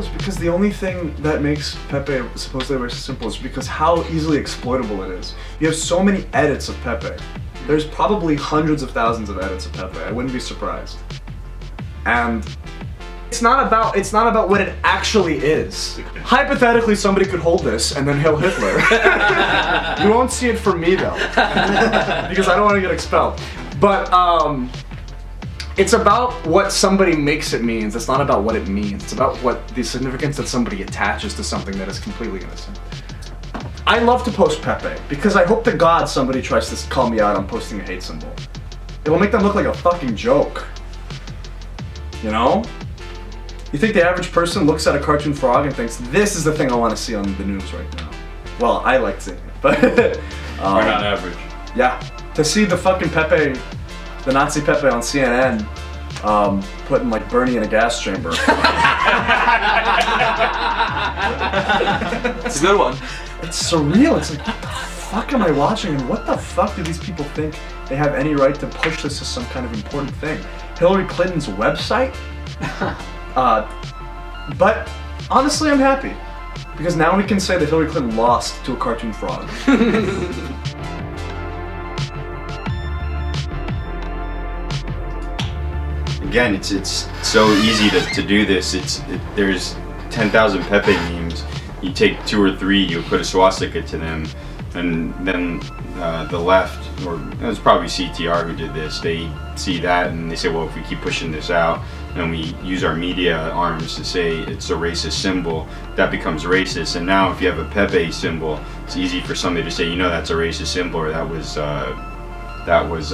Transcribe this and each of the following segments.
is because the only thing that makes Pepe supposedly racist simple is because how easily exploitable it is. You have so many edits of Pepe. There's probably hundreds of thousands of edits of Pepe. I wouldn't be surprised. And it's not about what it actually is. Hypothetically, somebody could hold this and then hail Hitler. You won't see it from me though, because I don't want to get expelled. But it's about what somebody makes it means. It's not about what it means. It's about what the significance that somebody attaches to something that is completely innocent. I love to post Pepe because I hope to God somebody tries to call me out on posting a hate symbol. It will make them look like a fucking joke. You know? You think the average person looks at a cartoon frog and thinks, this is the thing I want to see on the news right now? Well, I like seeing it, but... We're not average. Yeah. To see the fucking Pepe, the Nazi Pepe on CNN, putting like Bernie in a gas chamber. It's a good one. It's surreal. It's like, what the fuck am I watching and what the fuck do these people think they have any right to push this as some kind of important thing? Hillary Clinton's website? But honestly, I'm happy because now we can say that Hillary Clinton lost to a cartoon frog. Again, it's so easy to do this. There's 10,000 Pepe memes. You take 2 or 3, you put a swastika to them, and then the left, or it was probably CTR who did this, they see that and they say, well, if we keep pushing this out and we use our media arms to say it's a racist symbol, that becomes racist. And now if you have a Pepe symbol, it's easy for somebody to say, you know, that's a racist symbol, or that was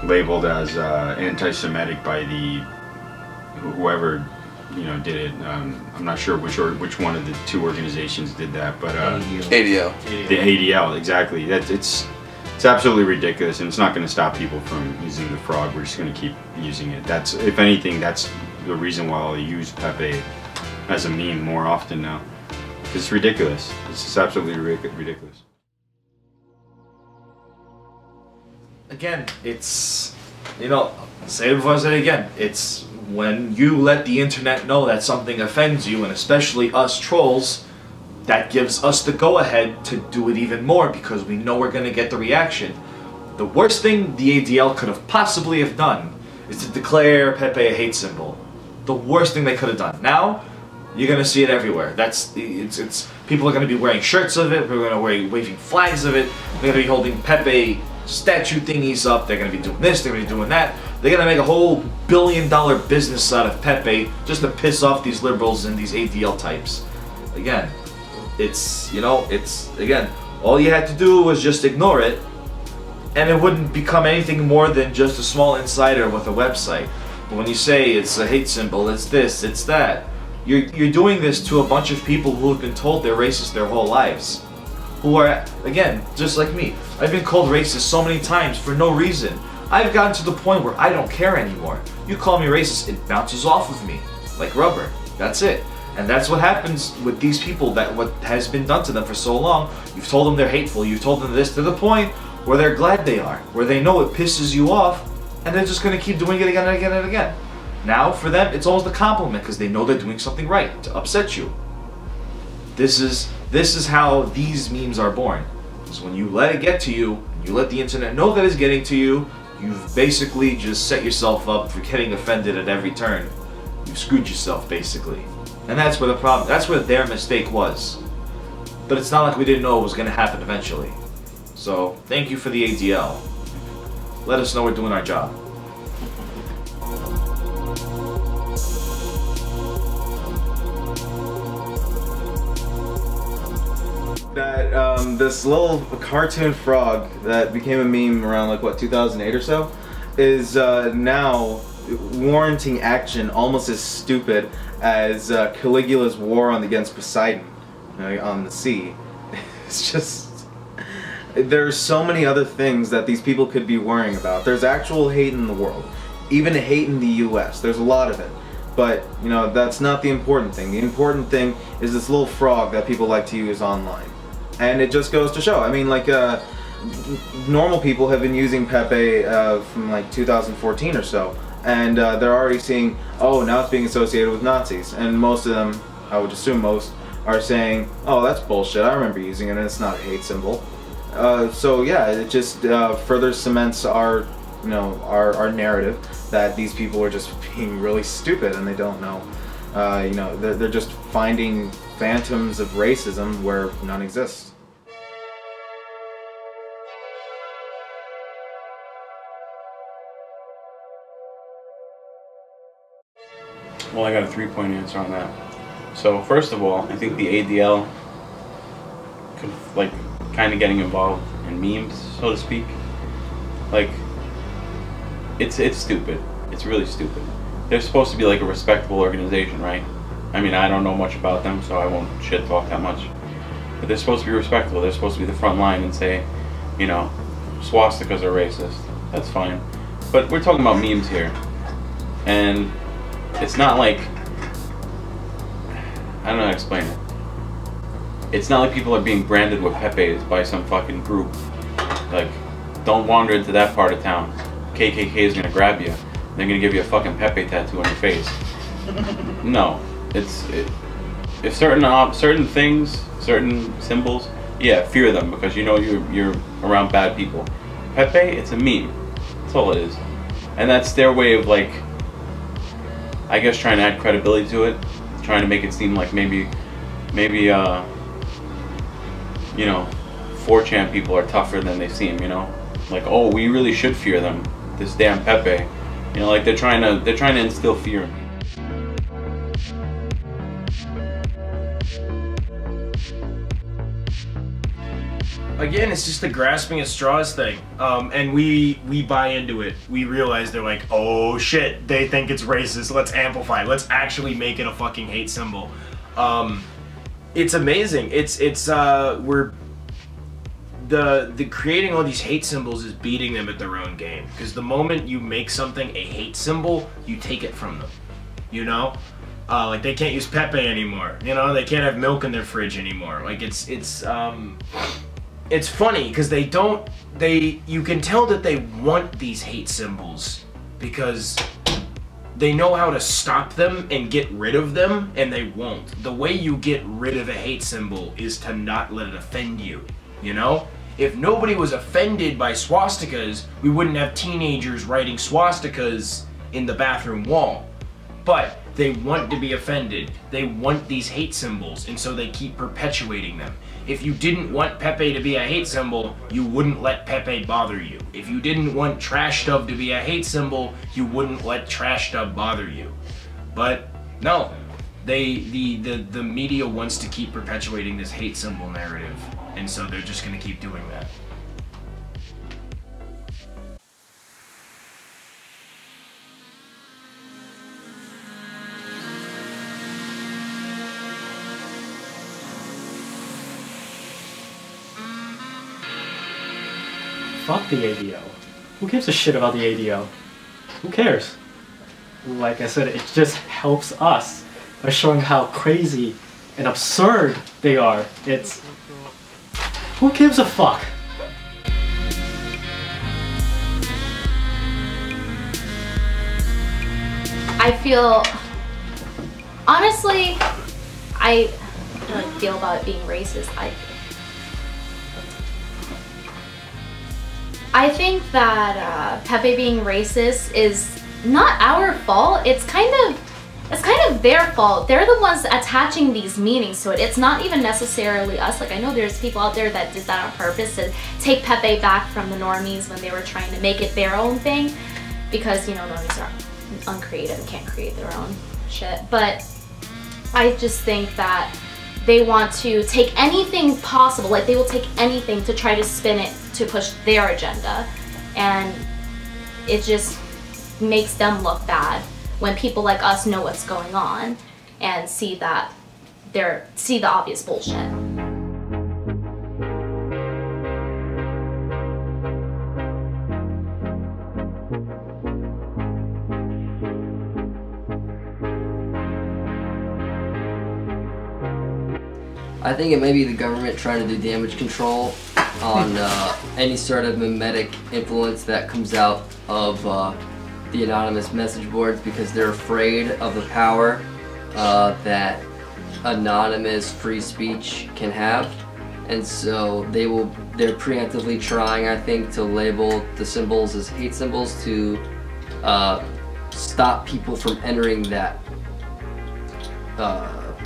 labeled as anti-Semitic by whoever, you know, did it. I'm not sure which one of the 2 organizations did that, but ADL. The ADL, exactly. It's absolutely ridiculous, and it's not going to stop people from using the frog. We're just going to keep using it. That's, if anything, that's the reason why I'll use Pepe as a meme more often now. It's ridiculous. It's just absolutely ridiculous. Again, it's, you know, say it before I say it again, it's when you let the internet know that something offends you, and especially us trolls, that gives us the go-ahead to do it even more because we know we're going to get the reaction. The worst thing the ADL could have possibly have done is to declare Pepe a hate symbol. The worst thing they could have done. Now, you're going to see it everywhere. People are going to be wearing shirts of it, people are going to be waving flags of it, they're going to be holding Pepe statue thingies up, they're going to be doing this, they're going to be doing that. They're going to make a whole billion-dollar business out of Pepe just to piss off these liberals and these ADL types. Again, it's, you know, again, all you had to do was just ignore it, and it wouldn't become anything more than just a small insider with a website. But when you say it's a hate symbol, it's this, it's that, you're doing this to a bunch of people who have been told they're racist their whole lives. Who are, again, just like me. I've been called racist so many times for no reason. I've gotten to the point where I don't care anymore. You call me racist, it bounces off of me like rubber. That's it. And that's what happens with these people, that what has been done to them for so long. You've told them they're hateful, you've told them this, to the point where they're glad they are, where they know it pisses you off, and they're just going to keep doing it again and again and again. Now, for them, it's almost a compliment because they know they're doing something right to upset you. This is how these memes are born. So when you let it get to you, you let the internet know that it's getting to you, you've basically just set yourself up for getting offended at every turn. You've screwed yourself, basically. And that's where the problem, that's where their mistake was. But it's not like we didn't know it was going to happen eventually. So, thank you for the ADL. Let us know we're doing our job. That this little cartoon frog that became a meme around like what, 2008 or so, is now warranting action almost as stupid as Caligula's war against Poseidon on the sea. It's just, there's so many other things that these people could be worrying about. There's actual hate in the world, even hate in the US. There's a lot of it. But, you know, that's not the important thing. The important thing is this little frog that people like to use online. And it just goes to show. I mean, like, normal people have been using Pepe from like 2014 or so. and they're already seeing, oh, now it's being associated with Nazis, and most of them, I would assume most, are saying, oh, that's bullshit, I remember using it and it's not a hate symbol. So yeah, it just further cements our, you know, our narrative that these people are just being really stupid and they don't know. You know, they're just finding phantoms of racism where none exists. Well, I got a 3-point answer on that. So first of all, I think the ADL could, like, kind of getting involved in memes, so to speak. Like, it's stupid. It's really stupid. They're supposed to be like a respectable organization, right? I mean, I don't know much about them, so I won't shit talk that much. But they're supposed to be respectable. They're supposed to be the front line and say, you know, swastikas are racist. That's fine. But we're talking about memes here. And it's not like, I don't know how to explain it. It's not like people are being branded with Pepes by some fucking group. Like, don't wander into that part of town. KKK is gonna grab you. They're gonna give you a fucking Pepe tattoo on your face. No, if certain things, certain symbols, yeah, fear them because you know you're around bad people. Pepe, it's a meme. That's all it is, and that's their way of, like, I guess, trying to add credibility to it, trying to make it seem like maybe you know, 4chan people are tougher than they seem, you know? Like, oh, we really should fear them. This damn Pepe. You know, like they're trying to instill fear in me. Again, it's just the grasping at straws thing, and we buy into it. We realize they're like, oh shit, they think it's racist. Let's amplify it. Let's actually make it a fucking hate symbol. It's amazing. We're the creating all these hate symbols is beating them at their own game. Because the moment you make something a hate symbol, you take it from them. You know, like they can't use Pepe anymore. You know, they can't have milk in their fridge anymore. Like it's funny because you can tell that they want these hate symbols because they know how to stop them and get rid of them, and they won't. The way you get rid of a hate symbol is to not let it offend you, you know? If nobody was offended by swastikas, we wouldn't have teenagers writing swastikas in the bathroom wall. But they want to be offended. They want these hate symbols, and so they keep perpetuating them. If you didn't want Pepe to be a hate symbol, you wouldn't let Pepe bother you. If you didn't want Trash Dub to be a hate symbol, you wouldn't let Trash Dub bother you. But no, the media wants to keep perpetuating this hate symbol narrative, and so they're just gonna keep doing that. Fuck the ADO. Who gives a shit about the ADO? Who cares? Like I said, it just helps us by showing how crazy and absurd they are. It's... Who gives a fuck? I feel... Honestly, I don't feel about it being racist. I think that Pepe being racist is not our fault. It's kind of their fault. They're the ones attaching these meanings to it. It's not even necessarily us. Like, I know there's people out there that did that on purpose to take Pepe back from the normies when they were trying to make it their own thing, because, you know, normies are uncreative and can't create their own shit. But I just think that they want to take anything possible, like they will take anything to try to spin it to push their agenda, and it just makes them look bad when people like us know what's going on and see the obvious bullshit. I think it may be the government trying to do damage control on any sort of mimetic influence that comes out of the anonymous message boards because they're afraid of the power that anonymous free speech can have, and so they're preemptively trying, I think, to label the symbols as hate symbols to stop people from entering that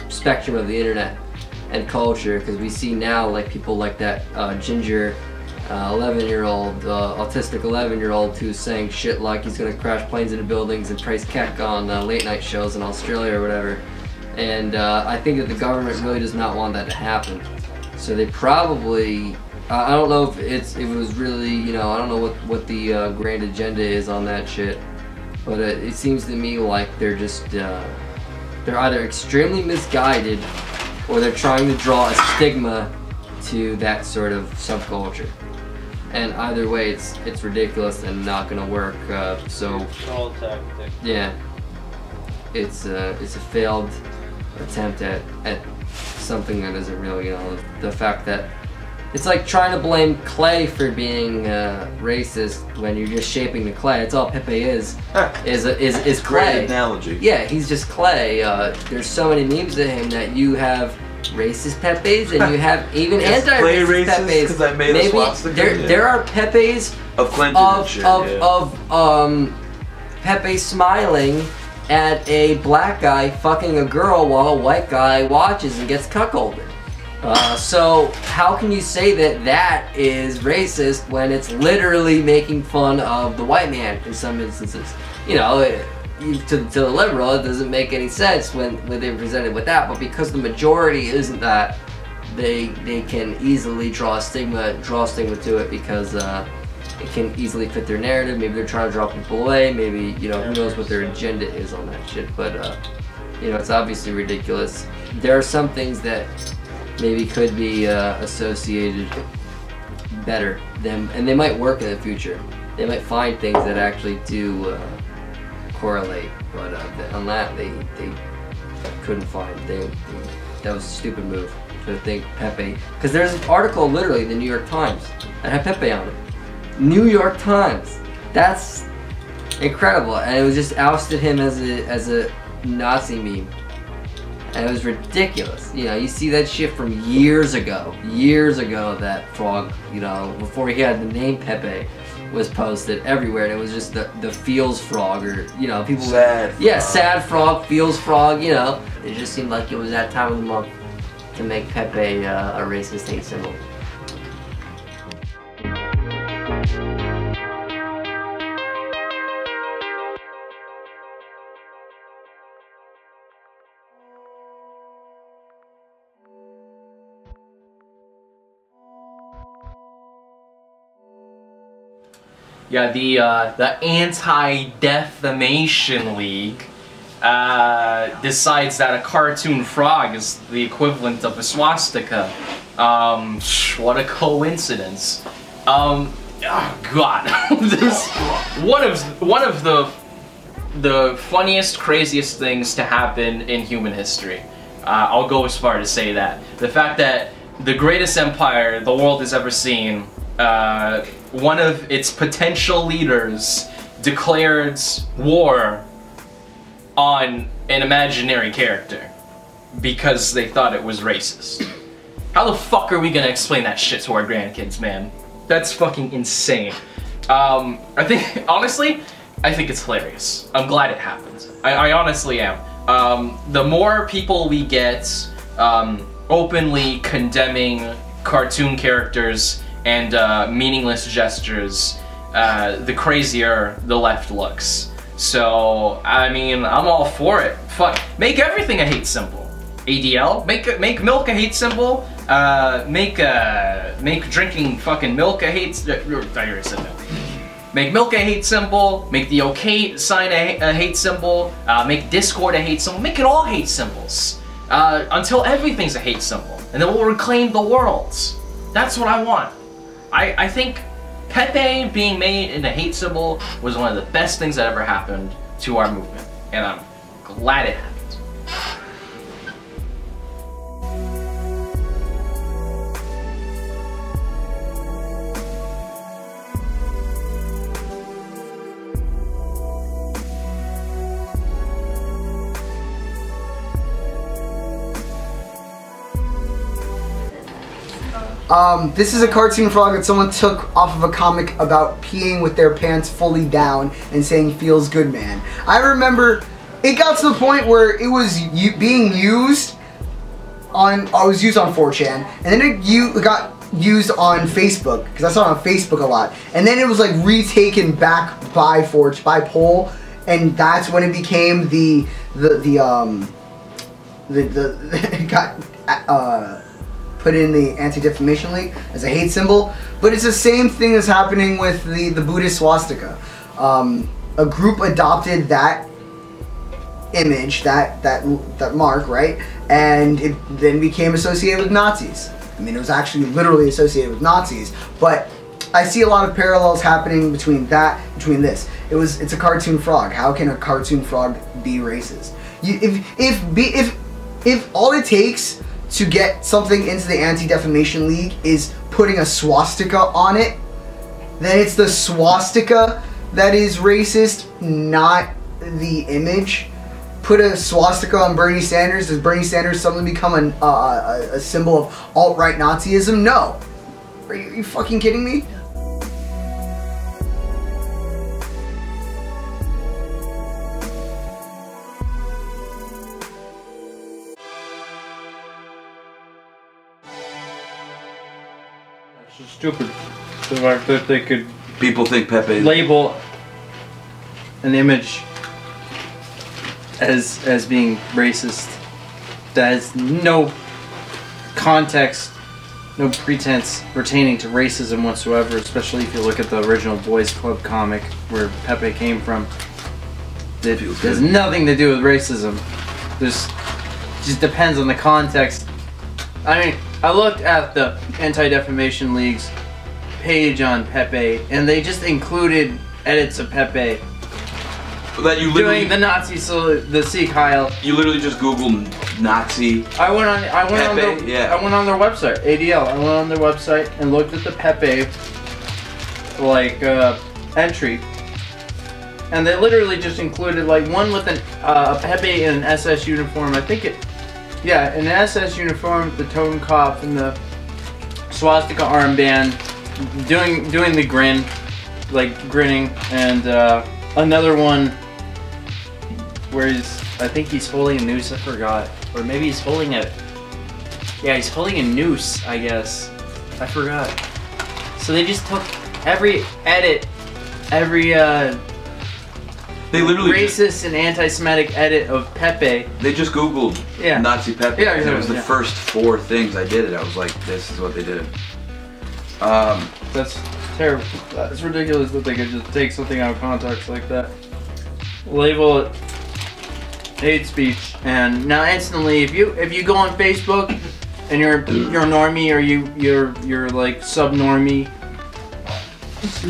spectrum of the internet and culture, because we see now like people like that ginger 11-year-old autistic 11-year-old who's saying shit like he's gonna crash planes into buildings and praise Keck on late night shows in Australia or whatever. And I think that the government really does not want that to happen. So they probably, I don't know if it was really, you know, I don't know what the grand agenda is on that shit. But it seems to me like they're just, they're either extremely misguided or they're trying to draw a stigma to that sort of subculture. And either way, it's ridiculous and not gonna work. So yeah, it's a failed attempt at something that isn't really, you know, the fact that it's like trying to blame clay for being racist when you're just shaping the clay. That's all Pepe is clay. Great analogy. Yeah, he's just clay. There's so many memes of him that you have racist Pepes and you have even anti-racist Pepes. Because I made a swastika. There are Pepes of Clinton and shit, Pepe smiling at a black guy fucking a girl while a white guy watches and gets cuckolded. So how can you say that is racist when it's literally making fun of the white man in some instances? You know, to the liberal, it doesn't make any sense when they're presented with that, but because the majority isn't that, they can easily draw a stigma to it because it can easily fit their narrative. Maybe they're trying to draw people away, maybe, you know, who knows what their agenda is on that shit, but you know, it's obviously ridiculous. There are some things that maybe could be associated better and they might work in the future. They might find things that actually do correlate, but on that they couldn't find. That was a stupid move to think Pepe, because there's an article literally in the New York Times that had Pepe on it. New York Times. That's incredible, and it was just ousted him as a Nazi meme. And it was ridiculous. You know, you see that shit from years ago, that frog, you know, before he had the name Pepe, was posted everywhere, and it was just the feels frog, or, you know, people... Sad yeah, sad frog, feels frog, you know. It just seemed like it was that time of the month to make Pepe a racist hate symbol. Yeah, the Anti-Defamation League decides that a cartoon frog is the equivalent of a swastika. What a coincidence. Oh God, this one of the funniest, craziest things to happen in human history. I'll go as far to say that the fact that the greatest empire the world has ever seen, one of its potential leaders declared war on an imaginary character because they thought it was racist. How the fuck are we gonna explain that shit to our grandkids, man? That's fucking insane. I think, honestly, I think it's hilarious. I'm glad it happened. I honestly am. The more people we get openly condemning cartoon characters and meaningless gestures, the crazier the left looks. So, I mean, I'm all for it. Fuck, make everything a hate symbol. ADL, make milk a hate symbol. Make drinking fucking milk a hate. I already said milk. Make milk a hate symbol. Make the OK sign a hate symbol. Make Discord a hate symbol. Make it all hate symbols until everything's a hate symbol, and then we'll reclaim the world. That's what I want. I think Pepe being made into a hate symbol was one of the best things that ever happened to our movement, and I'm glad it happened. This is a cartoon frog that someone took off of a comic about peeing with their pants fully down and saying "feels good, man." I remember it got to the point where it was being used on. I was used on 4chan, and then it got used on Facebook because I saw it on Facebook a lot, and then it was like retaken back by Poll, and that's when it became it got put in the Anti-Defamation League as a hate symbol. But it's the same thing that's happening with the Buddhist swastika. A group adopted that image, that mark, right, and it then became associated with Nazis. I mean, it was actually literally associated with Nazis, but I see a lot of parallels happening between this. It's a cartoon frog. How can a cartoon frog be racist? If all it takes to get something into the Anti-Defamation League is putting a swastika on it, then it's the swastika that is racist, not the image. Put a swastika on Bernie Sanders. Does Bernie Sanders suddenly become a symbol of alt-right Nazism? No. Are you fucking kidding me? It's just stupid. The fact that they could people think Pepe label an image as being racist that has no context, no pretense pertaining to racism whatsoever, especially if you look at the original Boys Club comic where Pepe came from. It has nothing to do with racism. It just depends on the context. I mean, I looked at the Anti-Defamation League's page on Pepe, and they just included edits of Pepe that you literally doing the Nazi the Sikh Heil. You literally just Googled Nazi. I went on their website, ADL. I went on their website and looked at the Pepe entry, and they literally just included like one with a Pepe in an SS uniform. I think in an SS uniform with the Totenkopf and the swastika armband, doing the grin, like grinning, and another one where I think he's holding a noose, I forgot. Or maybe he's holding he's holding a noose, I guess. I forgot. So they just took every edit, every they literally racist and anti-Semitic edit of Pepe. They just Googled Nazi Pepe. Yeah, and it was the first 4 things I did it. I was like, this is what they did. That's terrible. That's ridiculous that they could just take something out of context like that, label it hate speech, and now instantly, if you go on Facebook and you're a normie or you're like sub-normie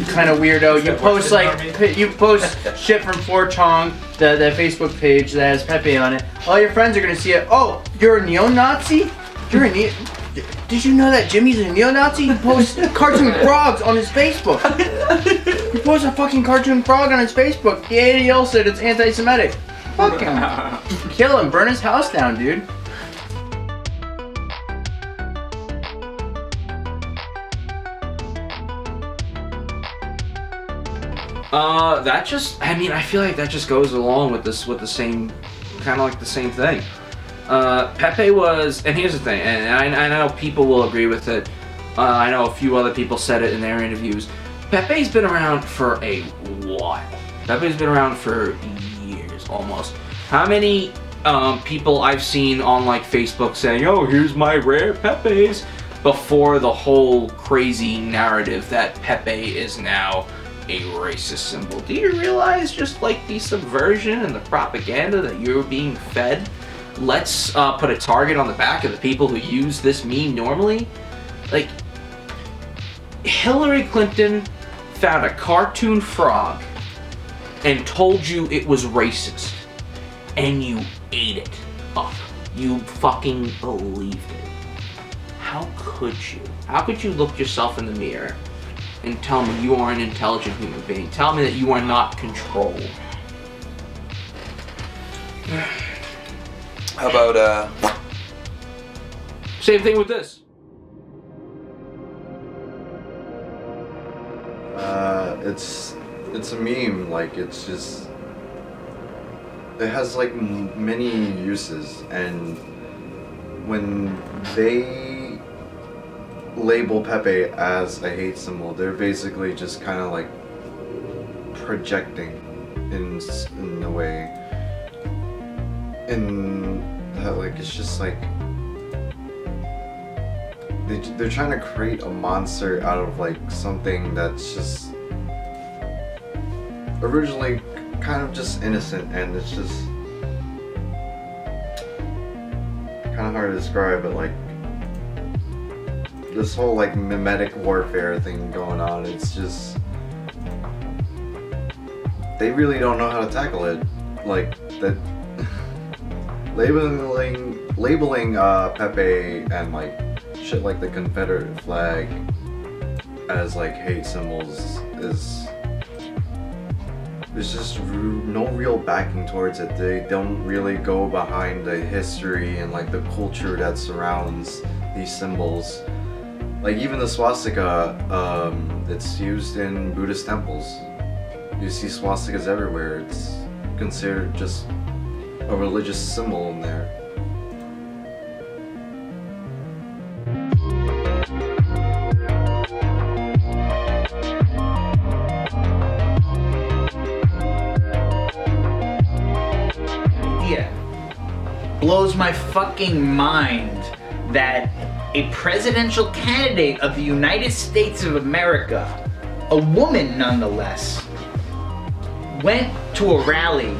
kind of weirdo, you post shit from 4chan, that Facebook page that has Pepe on it. All your friends are gonna see it. Oh, you're a neo-Nazi? Did you know that Jimmy's a neo-Nazi? He posts cartoon frogs on his Facebook. He posts a fucking cartoon frog on his Facebook. The ADL said it's anti-Semitic. Fuck him. Kill him. Burn his house down, dude. I feel like that just goes along with the same, kind of like the same thing. Pepe was, and here's the thing, and I know people will agree with it. I know a few other people said it in their interviews. Pepe's been around for a while. Pepe's been around for years, almost. How many people I've seen on like Facebook saying, "Oh, here's my rare Pepes," before the whole crazy narrative that Pepe is now a racist symbol. Do you realize just like the subversion and the propaganda that you're being fed? Let's put a target on the back of the people who use this meme normally. Like, Hillary Clinton found a cartoon frog and told you it was racist, and you ate it up. You fucking believed it. How could you? How could you look yourself in the mirror and tell me you are an intelligent human being? Tell me that you are not controlled. How about same thing with this. It's a meme. Like it's just it has like many uses, and when they label Pepe as a hate symbol, they're basically just kind of like projecting in a way, in that like it's just like they're trying to create a monster out of like something that's just originally kind of just innocent, and it's just kind of hard to describe, but like this whole like mimetic warfare thing going on, it's just they really don't know how to tackle it. Like that labeling Pepe and like shit like the Confederate flag as like hate symbols is there's just no real backing towards it. They don't really go behind the history and like the culture that surrounds these symbols. Like even the swastika, it's used in Buddhist temples. You see swastikas everywhere. It's considered just a religious symbol in there. Blows my fucking mind that a presidential candidate of the United States of America, a woman nonetheless, went to a rally,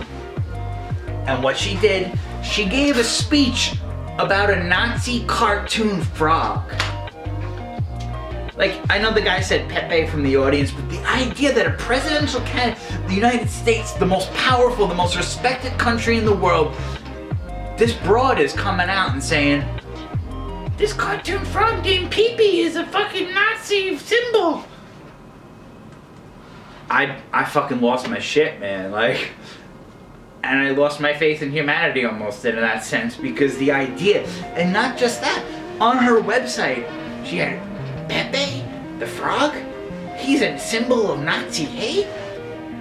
and what she did, she gave a speech about a Nazi cartoon frog. Like, I know the guy said Pepe from the audience, but the idea that a presidential candidate of the United States, the most powerful, the most respected country in the world, this broad is coming out and saying, this cartoon frog named Pepe is a fucking Nazi symbol. I fucking lost my shit, man. Like, and I lost my faith in humanity almost in that sense, because the idea, and not just that, on her website, she had Pepe, the frog, he's a symbol of Nazi hate?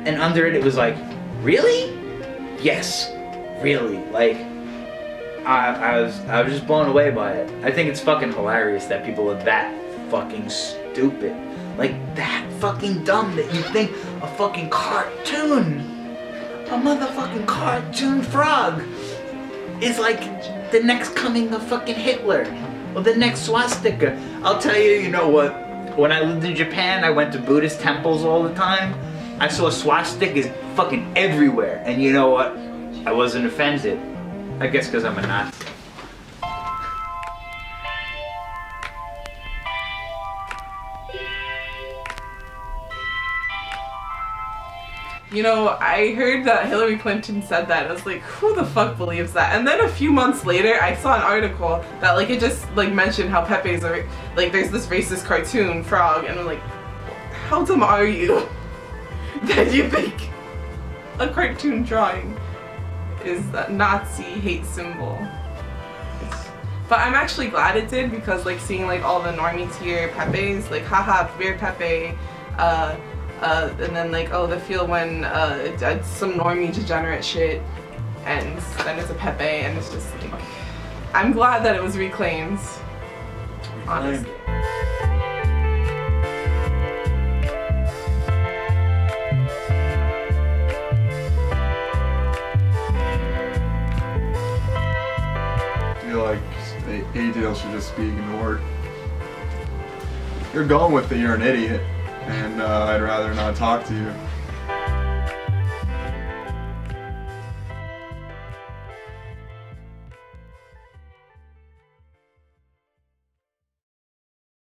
And under it, it was like, really? Yes, really. Like, I was just blown away by it. I think it's fucking hilarious that people are that fucking stupid. Like, that fucking dumb that you think a fucking cartoon, a motherfucking cartoon frog is like the next coming of fucking Hitler or the next swastika. I'll tell you, you know what? When I lived in Japan, I went to Buddhist temples all the time. I saw swastikas fucking everywhere. And you know what? I wasn't offended. I guess because I'm a Nazi. You know, I heard that Hillary Clinton said that. I was like, who the fuck believes that? And then a few months later, I saw an article that like it just like mentioned how Pepe's a, like there's this racist cartoon frog, and I'm like, how dumb are you that you think a cartoon drawing is a Nazi hate symbol? But I'm actually glad it did, because like seeing like all the normie tier Pepes, like haha, weird Pepe, and then like, oh, the feel when it's some normie degenerate shit, and then it's a Pepe, and it's just like, I'm glad that it was reclaimed, honestly. Like ADL should just be ignored. You're going with it, you're an idiot, and I'd rather not talk to you.